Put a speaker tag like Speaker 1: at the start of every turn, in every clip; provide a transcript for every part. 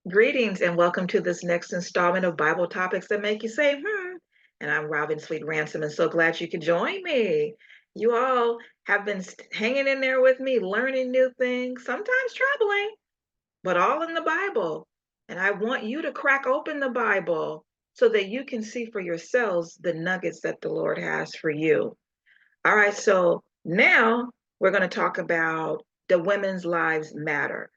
Speaker 1: Greetings and welcome to this next installment of Bible Topics that make you say, And I'm Robin Sweet Ransom, and so glad you could join me. You all have been hanging in there with me, learning new things, sometimes troubling, but all in the Bible. And I want you to crack open the Bible so that you can see for yourselves the nuggets that the Lord has for you. All right, so now we're going to talk about the women's lives matter.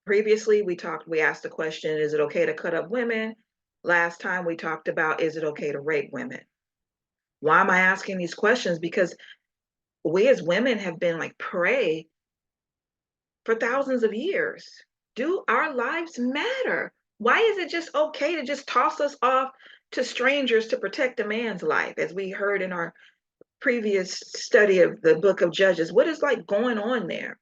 Speaker 1: Previously, we asked the question, is it okay to cut up women? Last time we talked about, is it okay to rape women? Why am I asking these questions? Because we as women have been like prey for thousands of years. Do our lives matter? Why is it just okay to just toss us off to strangers to protect a man's life, as we heard in our previous study of the book of Judges? What is like going on there?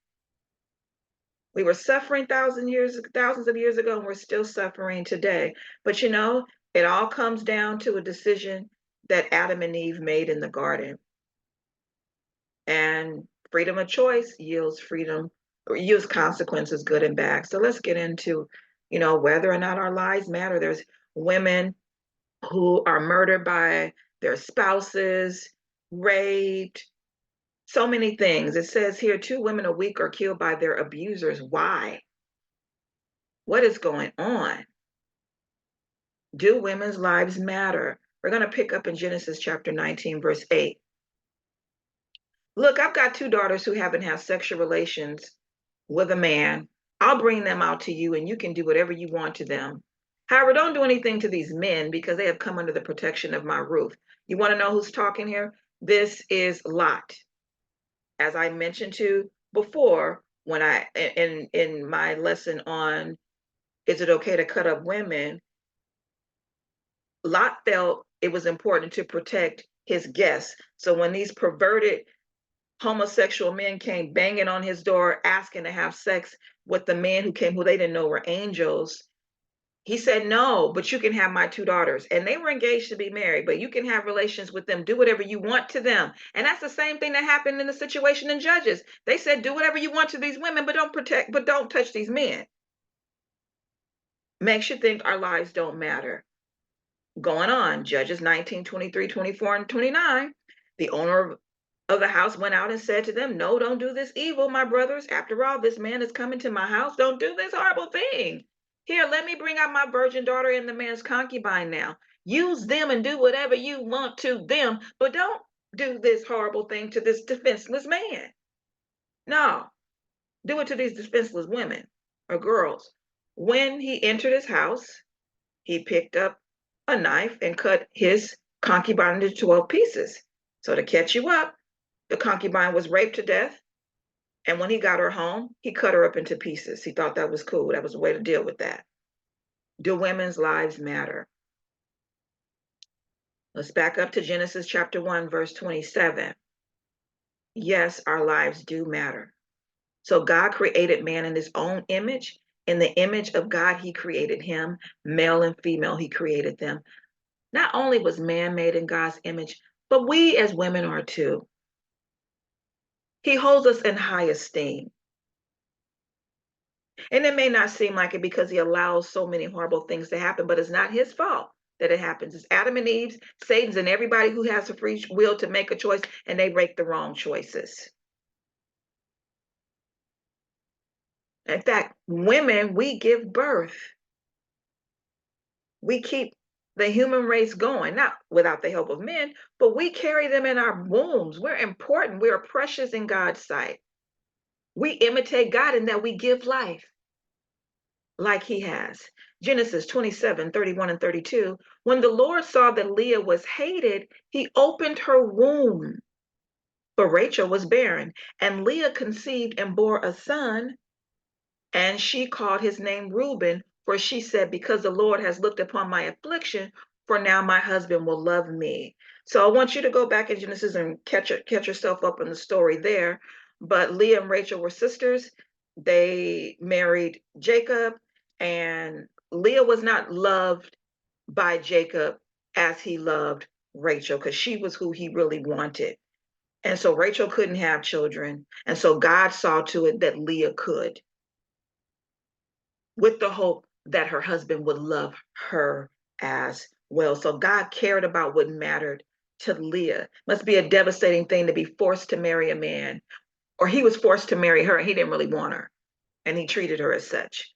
Speaker 1: We were suffering thousands of years ago, and we're still suffering today. But it all comes down to a decision that Adam and Eve made in the garden. And freedom of choice yields freedom or yields consequences, good and bad. So let's get into, whether or not our lives matter. There's women who are murdered by their spouses, raped, so many things. It says here 2 women a week are killed by their abusers. Why? What is going on? Do women's lives matter? We're going to pick up in Genesis chapter 19, verse 8. Look, I've got 2 daughters who haven't had sexual relations with a man. I'll bring them out to you and you can do whatever you want to them. However, don't do anything to these men because they have come under the protection of my roof. You want to know who's talking here? This is Lot. As I mentioned to before, when in my lesson on is it okay to cut up women, Lot felt it was important to protect his guests. So when these perverted homosexual men came banging on his door asking to have sex with the men who came, who they didn't know were angels, he said, no, but you can have my 2 daughters. And they were engaged to be married, but you can have relations with them. Do whatever you want to them. And that's the same thing that happened in the situation in Judges. They said, do whatever you want to these women, but don't touch these men. Makes you think our lives don't matter. Going on, Judges 19, 23, 24, and 29, the owner of the house went out and said to them, no, don't do this evil, my brothers. After all, this man is coming to my house. Don't do this horrible thing. Here, let me bring out my virgin daughter and the man's concubine now. Use them and do whatever you want to them, but don't do this horrible thing to this defenseless man. No, do it to these defenseless women or girls. When he entered his house, he picked up a knife and cut his concubine into 12 pieces. So to catch you up, the concubine was raped to death. And when he got her home, he cut her up into pieces. He thought that was cool. That was a way to deal with that. Do women's lives matter? Let's back up to Genesis chapter 1, verse 27. Yes, our lives do matter. So God created man in his own image. In the image of God, he created him. Male and female, he created them. Not only was man made in God's image, but we as women are too. He holds us in high esteem. And it may not seem like it because he allows so many horrible things to happen, but it's not his fault that it happens. It's Adam and Eve's, Satan's, and everybody who has a free will to make a choice, and they make the wrong choices. In fact, women, we give birth. We keep the human race going, not without the help of men, but we carry them in our wombs. We're important. We are precious in God's sight. We imitate God in that we give life like he has. Genesis 27, 31 and 32. When the Lord saw that Leah was hated, he opened her womb. But Rachel was barren, and Leah conceived and bore a son, and she called his name Reuben, for she said, because the Lord has looked upon my affliction, for now my husband will love me. So I want you to go back in Genesis and catch yourself up in the story there. But Leah and Rachel were sisters. They married Jacob, and Leah was not loved by Jacob as he loved Rachel, because she was who he really wanted. And so Rachel couldn't have children. And so God saw to it that Leah could, with the hope that her husband would love her as well. So God cared about what mattered to Leah. Must be a devastating thing to be forced to marry a man, or he was forced to marry her and he didn't really want her, and he treated her as such.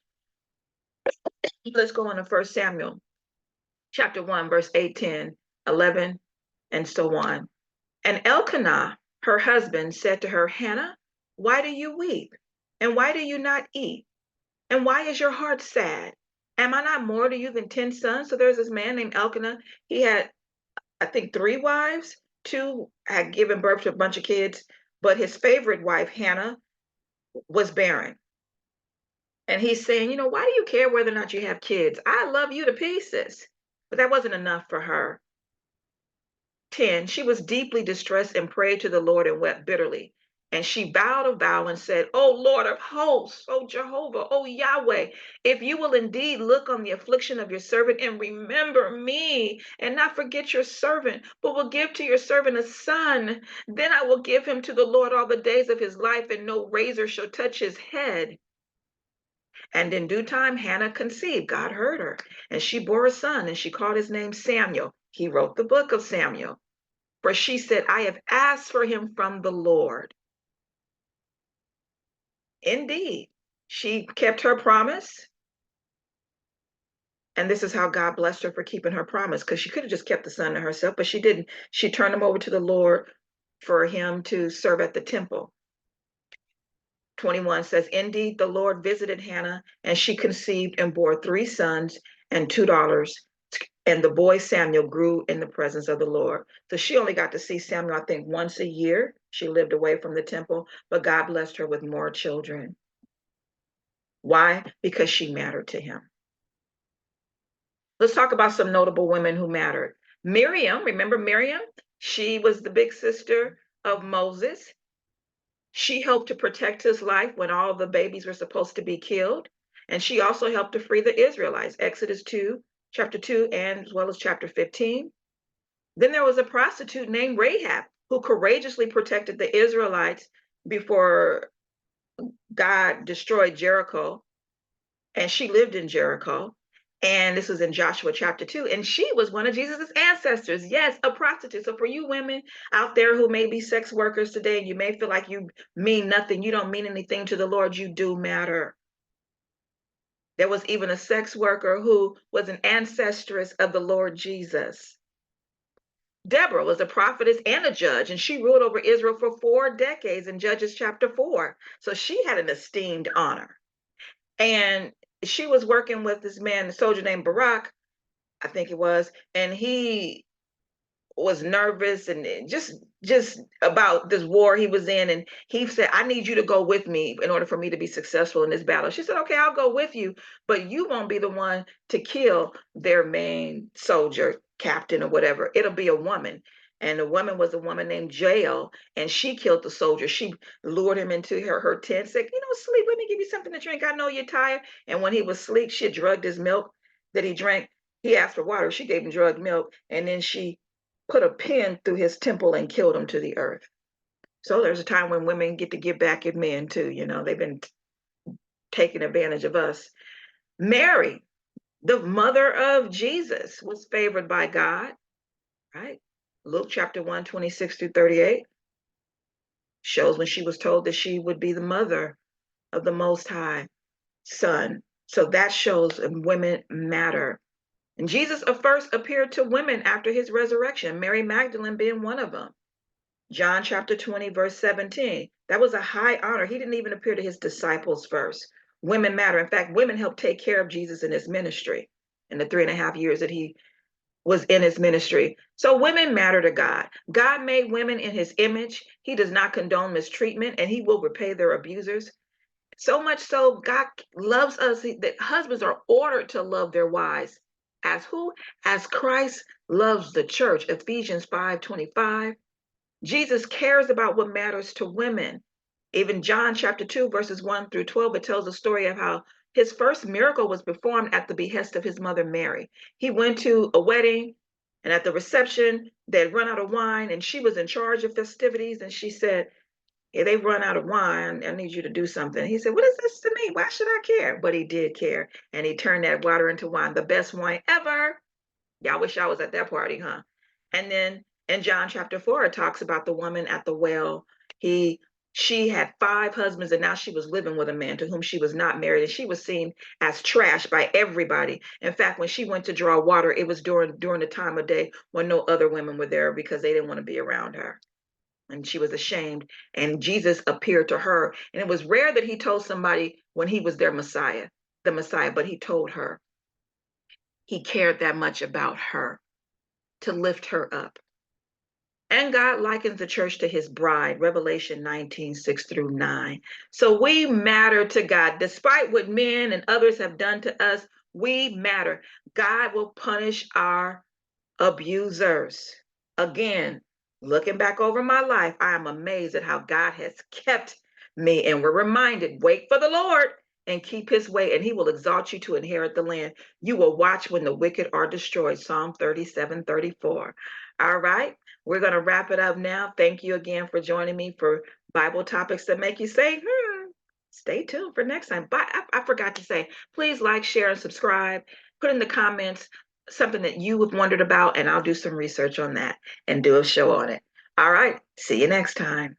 Speaker 1: Let's go on to 1 Samuel chapter 1, verse 8, 10, 11, and so on. And Elkanah, her husband, said to her, Hannah, why do you weep? And why do you not eat? And why is your heart sad? Am I not more to you than 10 sons? So there's this man named Elkanah. He had, I think, 3 wives. 2 had given birth to a bunch of kids, but his favorite wife, Hannah, was barren. And he's saying, why do you care whether or not you have kids? I love you to pieces. But that wasn't enough for her. 10, she was deeply distressed and prayed to the Lord and wept bitterly. And she vowed a vow and said, O Lord of hosts, O Jehovah, O Yahweh, if you will indeed look on the affliction of your servant and remember me and not forget your servant, but will give to your servant a son, then I will give him to the Lord all the days of his life, and no razor shall touch his head. And in due time, Hannah conceived. God heard her, and she bore a son, and she called his name Samuel. He wrote the book of Samuel. For she said, I have asked for him from the Lord. Indeed, she kept her promise. And this is how God blessed her for keeping her promise, because she could have just kept the son to herself, but she didn't. She turned him over to the Lord for him to serve at the temple. 21 says, Indeed, the Lord visited Hannah, and she conceived and bore 3 sons and 2 daughters. And the boy Samuel grew in the presence of the Lord. So she only got to see Samuel, I think, once a year. She lived away from the temple, but God blessed her with more children. Why? Because she mattered to him. Let's talk about some notable women who mattered. Miriam, remember Miriam? She was the big sister of Moses. She helped to protect his life when all the babies were supposed to be killed. And she also helped to free the Israelites, Exodus 2, chapter 2, and as well as chapter 15. Then there was a prostitute named Rahab who courageously protected the Israelites before God destroyed Jericho. And she lived in Jericho. And this was in Joshua chapter 2. And she was one of Jesus's ancestors. Yes, a prostitute. So for you women out there who may be sex workers today, and you may feel like you mean nothing, you don't mean anything to the Lord, you do matter. There was even a sex worker who was an ancestress of the Lord Jesus. Deborah was a prophetess and a judge, and she ruled over Israel for 4 decades in Judges chapter 4. So she had an esteemed honor. And she was working with this man, a soldier named Barak, I think it was, and he was nervous and just about this war he was in, and he said, I need you to go with me in order for me to be successful in this battle. She said, okay, I'll go with you, but you won't be the one to kill their main soldier, captain, or whatever. It'll be a woman. And the woman was a woman named Jael, and she killed the soldier. She lured him into her tent, said, sleep, let me give you something to drink, I know you're tired. And when he was asleep, she drugged his milk that he drank. He asked for water, she gave him drugged milk, and then she put a pin through his temple and killed him to the earth. So there's a time when women get to get back at men too. They've been taking advantage of us. Mary, the mother of Jesus, was favored by God, right? Luke chapter 1, 26 through 38 shows when she was told that she would be the mother of the Most High Son. So that shows women matter. And Jesus first appeared to women after his resurrection, Mary Magdalene being one of them. John chapter 20, verse 17. That was a high honor. He didn't even appear to his disciples first. Women matter. In fact, women helped take care of Jesus in his ministry in the 3.5 years that he was in his ministry. So women matter to God. God made women in his image. He does not condone mistreatment, and he will repay their abusers. So much so, God loves us, that husbands are ordered to love their wives. As who? As Christ loves the church, Ephesians 5:25. Jesus cares about what matters to women. Even John chapter 2, verses 1 through 12, it tells the story of how his first miracle was performed at the behest of his mother Mary. He went to a wedding, and at the reception, they had run out of wine, and she was in charge of festivities, and she said, If they run out of wine, I need you to do something. He said, what is this to me? Why should I care? But he did care. And he turned that water into wine, the best wine ever. Y'all wish I was at that party, huh? And then in John chapter 4, it talks about the woman at the well. He she had five husbands, and now she was living with a man to whom she was not married, and she was seen as trash by everybody. In fact, when she went to draw water, it was during the time of day when no other women were there because they didn't want to be around her. And she was ashamed. And Jesus appeared to her. And it was rare that he told somebody when he was their Messiah, the Messiah, but he told her. He cared that much about her to lift her up. And God likens the church to his bride, Revelation 19:6 through 9. So we matter to God. Despite what men and others have done to us, we matter. God will punish our abusers. Again, looking back over my life, I am amazed at how God has kept me. And we're reminded, wait for the Lord and keep his way, and he will exalt you to inherit the land. You will watch when the wicked are destroyed. Psalm 37:34. All right, we're going to wrap it up now. Thank you again for joining me for Bible topics that make you say, Stay tuned for next time. But I forgot to say, please like, share, and subscribe. Put in the comments something that you have wondered about, and I'll do some research on that and do a show on it. All right. See you next time.